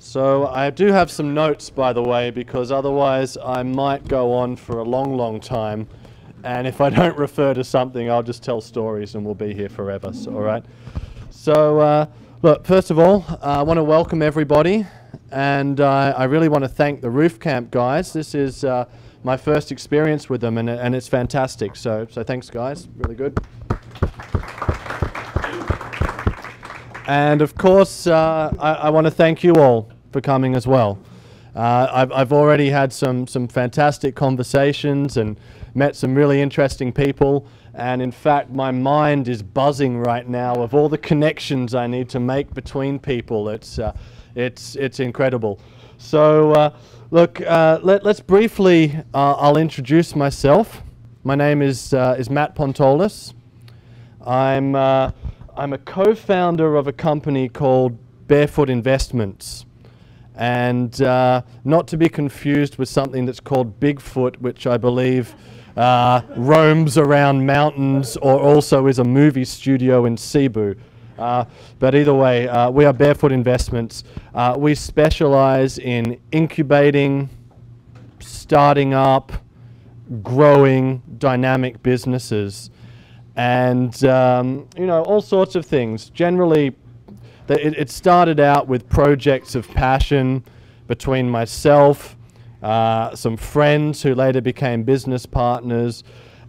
So I do have some notes, by the way, because otherwise I might go on for a long, long time. And if I don't refer to something, I'll just tell stories and we'll be here forever. So, all right. So, look, first of all, I want to welcome everybody. And I really want to thank the Roofcamp guys. This is my first experience with them, and it's fantastic. So thanks, guys. Really good. And of course, I want to thank you all for coming as well. I've already had some fantastic conversations and met some really interesting people. And in fact, my mind is buzzing right now of all the connections I need to make between people. It's incredible. So look, let's briefly, I'll introduce myself. My name is Matt Pontoles. I'm a co-founder of a company called Barefoot Investments, and not to be confused with something that's called Bigfoot, which I believe roams around mountains or also is a movie studio in Cebu. But either way, we are Barefoot Investments. We specialize in incubating, starting up, growing dynamic businesses. And, you know, all sorts of things. Generally, it started out with projects of passion between myself, some friends who later became business partners,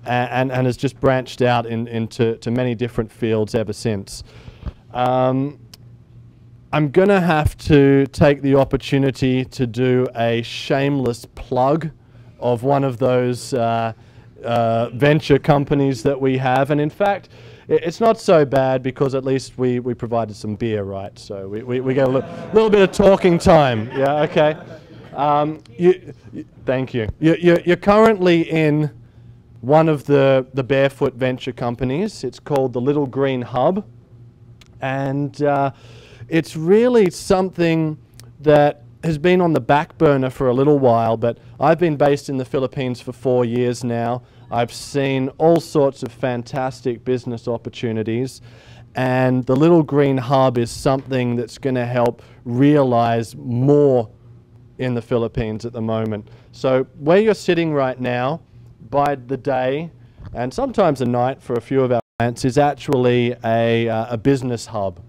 and has just branched out into many different fields ever since. I'm going to have to take the opportunity to do a shameless plug of one of those venture companies that we have, and in fact it's not so bad because at least we provided some beer, right? So we get a little bit of talking time. Yeah, okay. Thank you. You're currently in one of the Barefoot venture companies. It's called the Little Green Hub, and it's really something that has been on the back burner for a little while, but I've been based in the Philippines for 4 years now. I've seen all sorts of fantastic business opportunities, and the Little Green Hub is something that's going to help realize more in the Philippines at the moment. So where you're sitting right now, by the day, and sometimes a night for a few of our clients, is actually a business hub.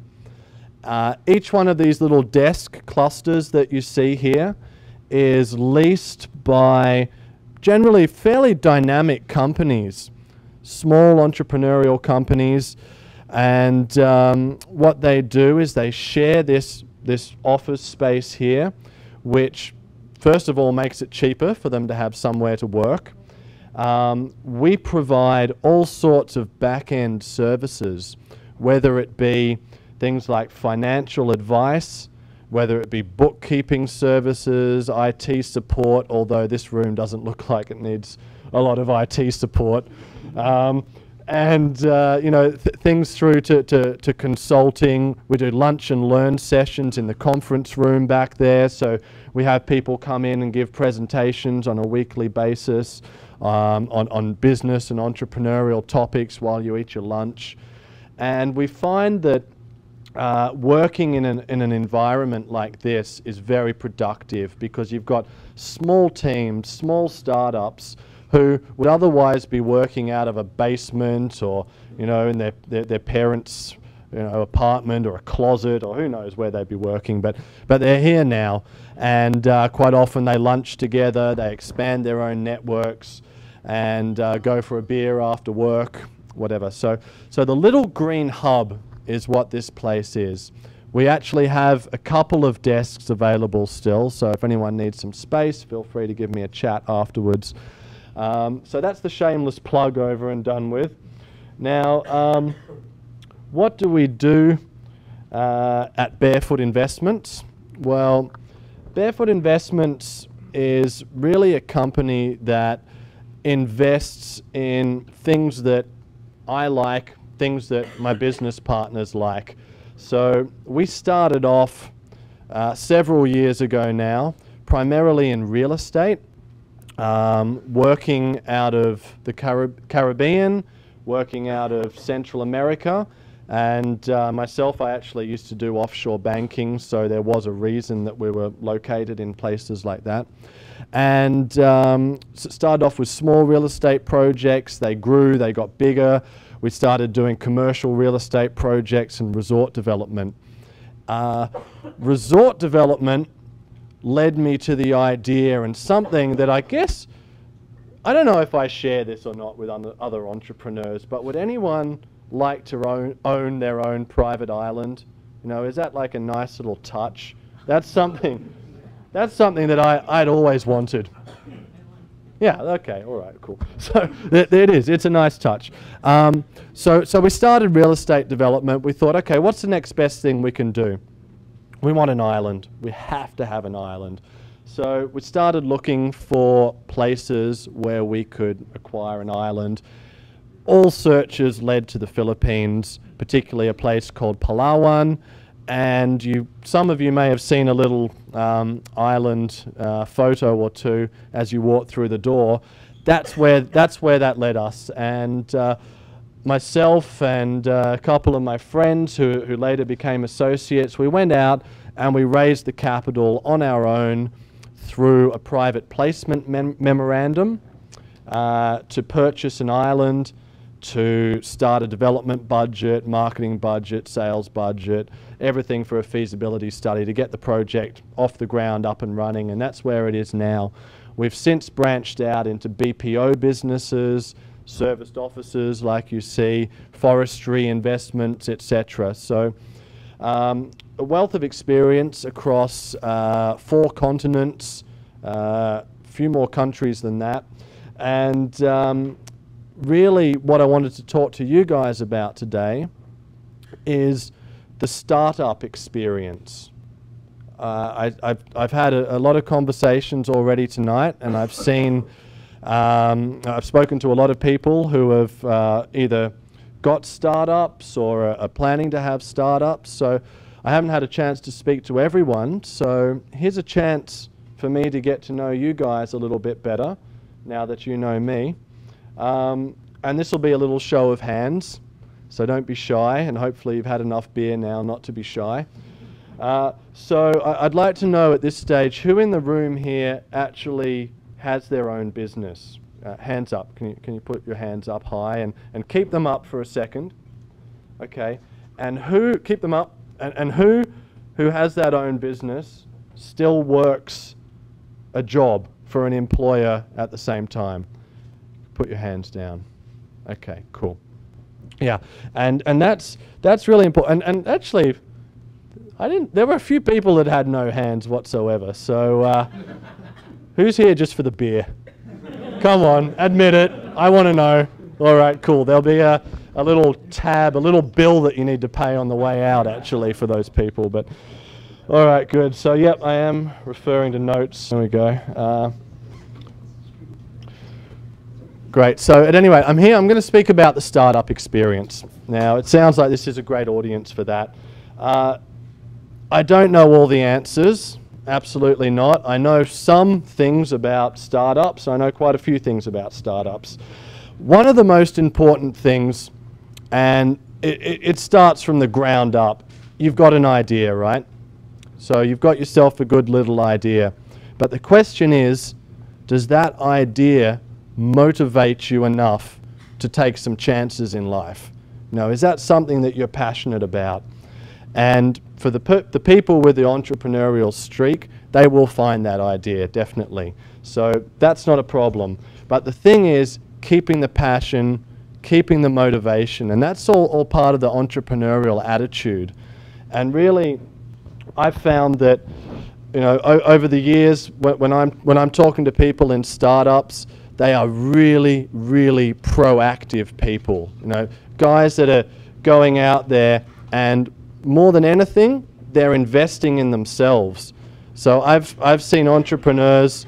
Each one of these little desk clusters that you see here is leased by generally fairly dynamic companies, small entrepreneurial companies, and what they do is they share this office space here, which first of all makes it cheaper for them to have somewhere to work. We provide all sorts of back-end services, whether it be things like financial advice, whether it be bookkeeping services, IT support, although this room doesn't look like it needs a lot of IT support, and you know, things through to consulting. We do lunch and learn sessions in the conference room back there, so we have people come in and give presentations on a weekly basis on business and entrepreneurial topics while you eat your lunch. And we find that working in an environment like this is very productive because you've got small teams, small startups who would otherwise be working out of a basement or, you know, in their parents' apartment or a closet, or who knows where they'd be working, but they're here now, and quite often they lunch together, they expand their own networks, and go for a beer after work, whatever. So the Little Green Hub is what this place is. We actually have a couple of desks available still, so if anyone needs some space, feel free to give me a chat afterwards. So that's the shameless plug over and done with. Now, what do we do at Barefoot Investments? Well, Barefoot Investments is really a company that invests in things that I like, things that my business partners like. So we started off several years ago now, primarily in real estate, working out of the Caribbean, working out of Central America, And myself, I actually used to do offshore banking, so there was a reason that we were located in places like that. And started off with small real estate projects. They grew, they got bigger. We started doing commercial real estate projects and resort development. Resort development led me to the idea, and something that I guess, I don't know if I share this or not with other entrepreneurs, but would anyone like to own their own private island? You know, is that like a nice little touch? That's something that I'd always wanted. Yeah, okay, all right, cool. So there it is, it's a nice touch. So we started real estate development. We thought, okay, what's the next best thing we can do? We want an island. We have to have an island. So we started looking for places where we could acquire an island. All searches led to the Philippines, particularly a place called Palawan. And some of you may have seen a little island photo or two as you walk through the door. That's where that led us. And myself and a couple of my friends who later became associates, we went out and we raised the capital on our own through a private placement memorandum to purchase an island, to start a development budget, marketing budget, sales budget, everything for a feasibility study to get the project off the ground, up and running, and that's where it is now. We've since branched out into BPO businesses, serviced offices like you see, forestry investments, etc. So a wealth of experience across 4 continents, a few more countries than that, and really what I wanted to talk to you guys about today is the startup experience. I've had a lot of conversations already tonight, and I've spoken to a lot of people who have either got startups or are planning to have startups. So I haven't had a chance to speak to everyone. So here's a chance for me to get to know you guys a little bit better now that you know me. And this will be a little show of hands, so don't be shy, and hopefully you've had enough beer now not to be shy. So I'd like to know at this stage, who in the room here actually has their own business? Hands up. Can you put your hands up high and keep them up for a second? Okay. And who, keep them up, and who has that own business still works a job for an employer at the same time? Put your hands down. Okay, cool. Yeah, and that's really important. And actually, there were a few people that had no hands whatsoever. So who's here just for the beer? Come on, admit it. I want to know. All right, cool. There'll be a little tab, a little bill that you need to pay on the way out, actually, for those people. But all right, good. So yep, I am referring to notes. There we go. Great. So anyway, I'm here. I'm going to speak about the startup experience. Now, it sounds like this is a great audience for that. I don't know all the answers. Absolutely not. I know some things about startups. I know quite a few things about startups. One of the most important things, and it starts from the ground up. You've got an idea, right? So you've got yourself a good little idea. But the question is, does that idea motivate you enough to take some chances in life? You know, is that something that you're passionate about? And for the people with the entrepreneurial streak, they will find that idea, definitely. So that's not a problem. But the thing is, keeping the passion, keeping the motivation, and that's all part of the entrepreneurial attitude. And really, I've found that, you know, over the years, when I'm talking to people in startups, they are really, really proactive people. You know, guys that are going out there and more than anything, they're investing in themselves. So I've seen entrepreneurs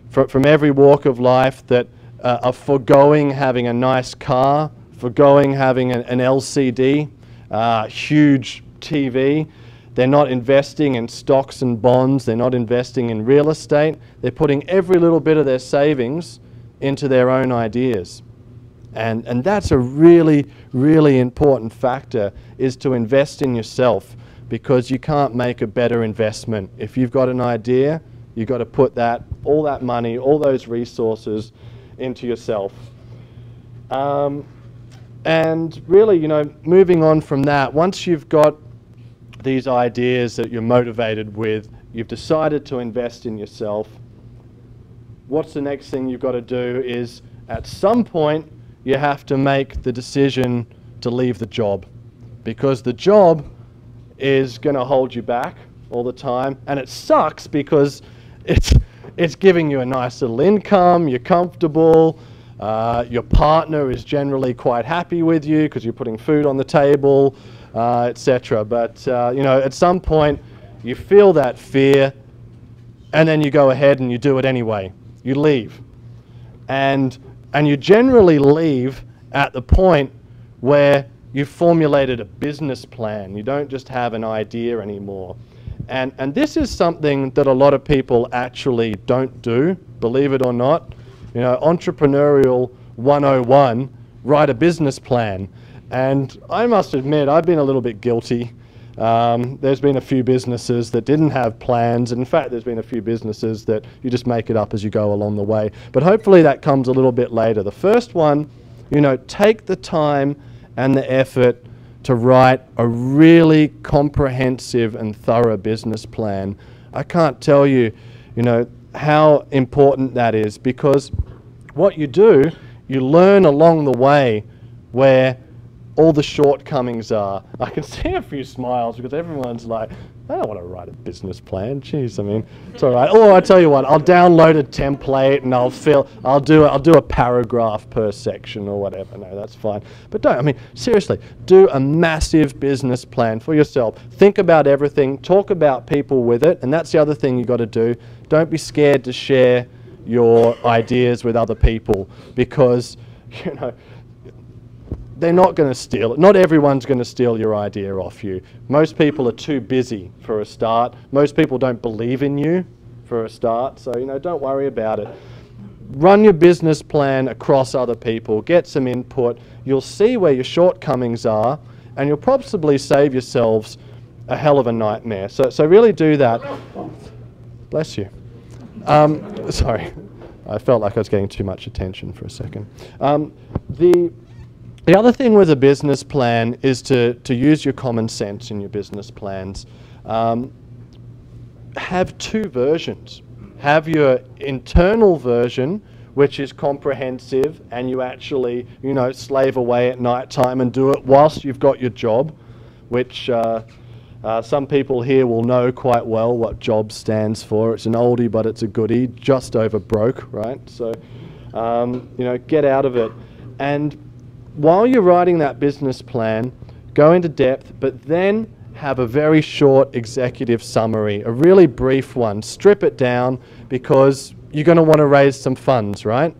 from every walk of life that are foregoing having a nice car, foregoing having an LCD, huge TV. They're not investing in stocks and bonds. They're not investing in real estate. They're putting every little bit of their savings into their own ideas. And that's a really, really important factor, is to invest in yourself, because you can't make a better investment. If you've got an idea, you've got to put all that money, all those resources into yourself. And really, you know, moving on from that, once you've got these ideas that you're motivated with, you've decided to invest in yourself, what's the next thing you've got to do is, at some point, you have to make the decision to leave the job, because the job is going to hold you back all the time, and it sucks because it's giving you a nice little income, you're comfortable, your partner is generally quite happy with you because you're putting food on the table, etc. But you know, at some point you feel that fear, and then you go ahead and you do it anyway. You leave, and you generally leave at the point where you've formulated a business plan. You don't just have an idea anymore. And this is something that a lot of people actually don't do, believe it or not. You know, entrepreneurial 101, write a business plan. And I must admit, I've been a little bit guilty. There's been a few businesses that didn't have plans. And in fact, there's been a few businesses that you just make it up as you go along the way. But hopefully that comes a little bit later. The first one, you know, take the time and the effort to write a really comprehensive and thorough business plan. I can't tell you, you know, how important that is, because what you do, you learn along the way where all the shortcomings are. I can see a few smiles because everyone's like, I don't want to write a business plan. Jeez, I mean, it's all right. Or I tell you what, I'll download a template and I'll do a paragraph per section or whatever. No, that's fine. But don't, I mean, seriously, do a massive business plan for yourself. Think about everything. Talk about people with it. And that's the other thing you got to do. Don't be scared to share your ideas with other people, because, you know, they're not going to steal it. Not everyone's going to steal your idea off you. Most people are too busy for a start. Most people don't believe in you for a start. So, you know, don't worry about it. Run your business plan across other people. Get some input. You'll see where your shortcomings are, and you'll probably save yourselves a hell of a nightmare. So really do that. Bless you. Sorry. I felt like I was getting too much attention for a second. The other thing with a business plan is to use your common sense in your business plans. Have two versions. Have your internal version, which is comprehensive, and you actually, you know, slave away at night time and do it whilst you've got your job, which some people here will know quite well what JOB stands for. It's an oldie, but it's a goodie, just over broke, right? So, you know, get out of it. And while you're writing that business plan, go into depth, but then have a very short executive summary, a really brief one. Strip it down, because you're going to want to raise some funds, right?